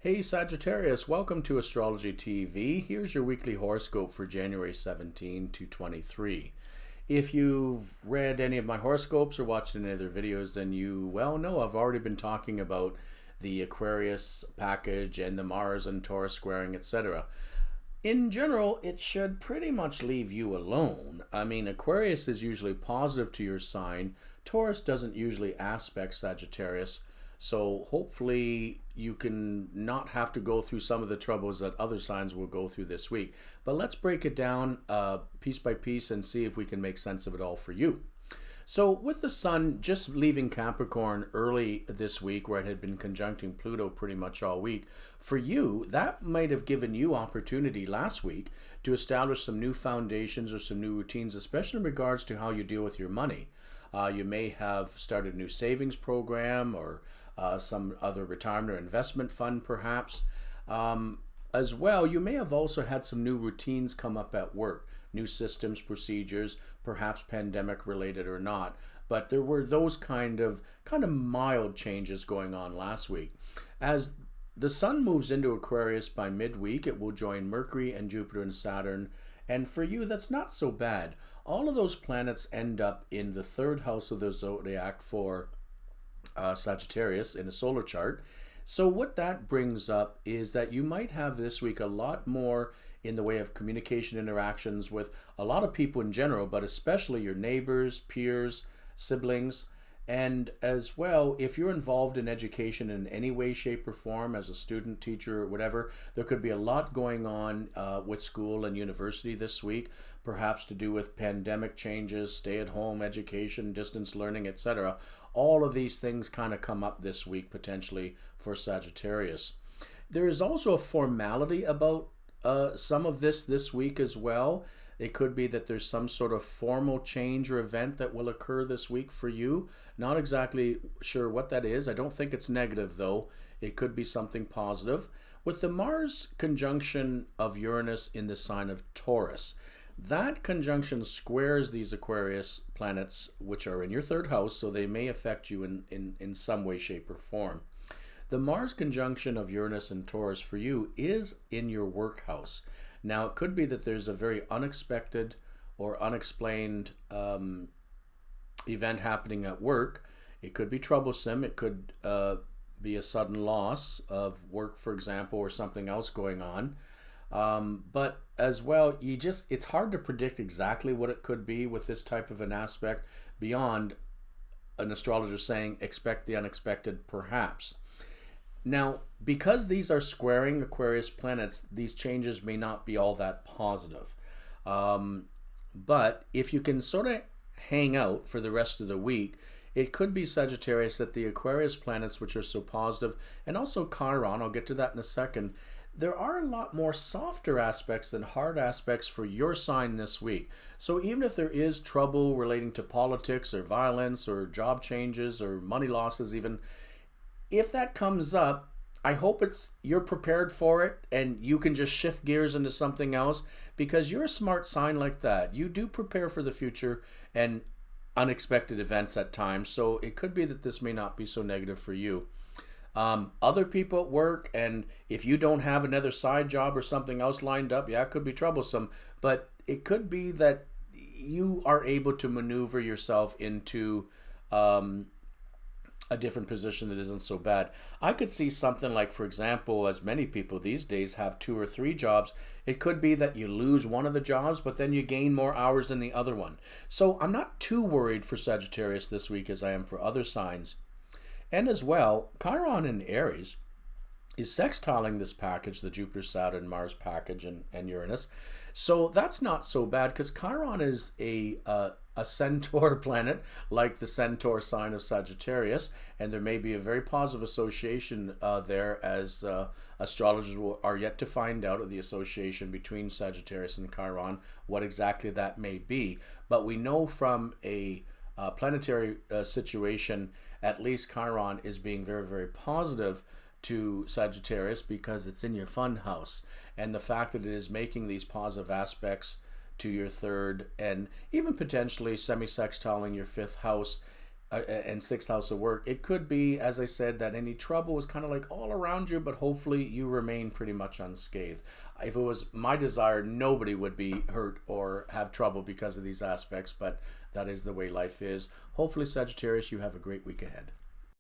Hey Sagittarius, welcome to Astrology TV. Here's your weekly horoscope for January 17 to 23. If you've read any of my horoscopes or watched any other videos, then you well know I've already been talking about the Aquarius package and the Mars and Taurus squaring, etc. In general, it should pretty much leave you alone. I mean, Aquarius is usually positive to your sign. Taurus doesn't usually aspect Sagittarius. So hopefully you can not have to go through some of the troubles that other signs will go through this week. But let's break it down piece by piece and see if we can make sense of it all for you. So with the Sun just leaving Capricorn early this week, where it had been conjuncting Pluto pretty much all week, for you, that might have given you opportunity last week to establish some new foundations or some new routines, especially in regards to how you deal with your money. You may have started a new savings program or some other retirement or investment fund perhaps. As well, you may have also had some new routines come up at work, new systems, procedures, perhaps pandemic related or not. But there were those kind of mild changes going on last week. As the Sun moves into Aquarius by midweek, it will join Mercury and Jupiter and Saturn. And for you, that's not so bad. All of those planets end up in the third house of the zodiac for Sagittarius in a solar chart. So what that brings up is that you might have this week a lot more in the way of communication interactions with a lot of people in general, but especially your neighbors, peers, siblings. And as well, if you're involved in education in any way, shape, or form as a student, teacher, or whatever, there could be a lot going on with school and university this week, perhaps to do with pandemic changes, stay-at-home education, distance learning, etc. All of these things kind of come up this week potentially for Sagittarius. There is also a formality about some of this week as well. It could be that there's some sort of formal change or event that will occur this week for you. Not exactly sure what that is. I don't think it's negative though. It could be something positive. With the Mars conjunction of Uranus in the sign of Taurus, that conjunction squares these Aquarius planets, which are in your third house, so they may affect you in some way, shape, or form. The Mars conjunction of Uranus and Taurus for you is in your work house. Now, it could be that there's a very unexpected or unexplained event happening at work. It could be troublesome. It could be a sudden loss of work, for example, or something else going on. But as well, it's hard to predict exactly what it could be with this type of an aspect beyond an astrologer saying, expect the unexpected, perhaps. Now, because these are squaring Aquarius planets, these changes may not be all that positive. But if you can sort of hang out for the rest of the week, it could be, Sagittarius, that the Aquarius planets, which are so positive, and also Chiron, I'll get to that in a second, there are a lot more softer aspects than hard aspects for your sign this week. So even if there is trouble relating to politics or violence or job changes or money losses even, if that comes up, I hope you're prepared for it and you can just shift gears into something else, because you're a smart sign like that. You do prepare for the future and unexpected events at times. So it could be that this may not be so negative for you. Other people at work, and if you don't have another side job or something else lined up, yeah, it could be troublesome. But it could be that you are able to maneuver yourself into a different position that isn't so bad. I could see something like, for example, as many people these days have 2 or 3 jobs, it could be that you lose one of the jobs, but then you gain more hours than the other one. So I'm not too worried for Sagittarius this week as I am for other signs. And as well, Chiron in Aries is sextiling this package, the Jupiter, Saturn, Mars package, and Uranus. So that's not so bad, because Chiron is a centaur planet, like the centaur sign of Sagittarius, and there may be a very positive association there, as astrologers are yet to find out of the association between Sagittarius and Chiron, what exactly that may be. But we know from a planetary situation, at least Chiron is being very, very positive to Sagittarius because it's in your fun house, and the fact that it is making these positive aspects to your third and even potentially semi-sextiling your 5th house and sixth house of work, it could be, as I said, that any trouble is kind of like all around you, but hopefully you remain pretty much unscathed. If it was my desire, nobody would be hurt or have trouble because of these aspects, but that is the way life is. Hopefully, Sagittarius, you have a great week ahead.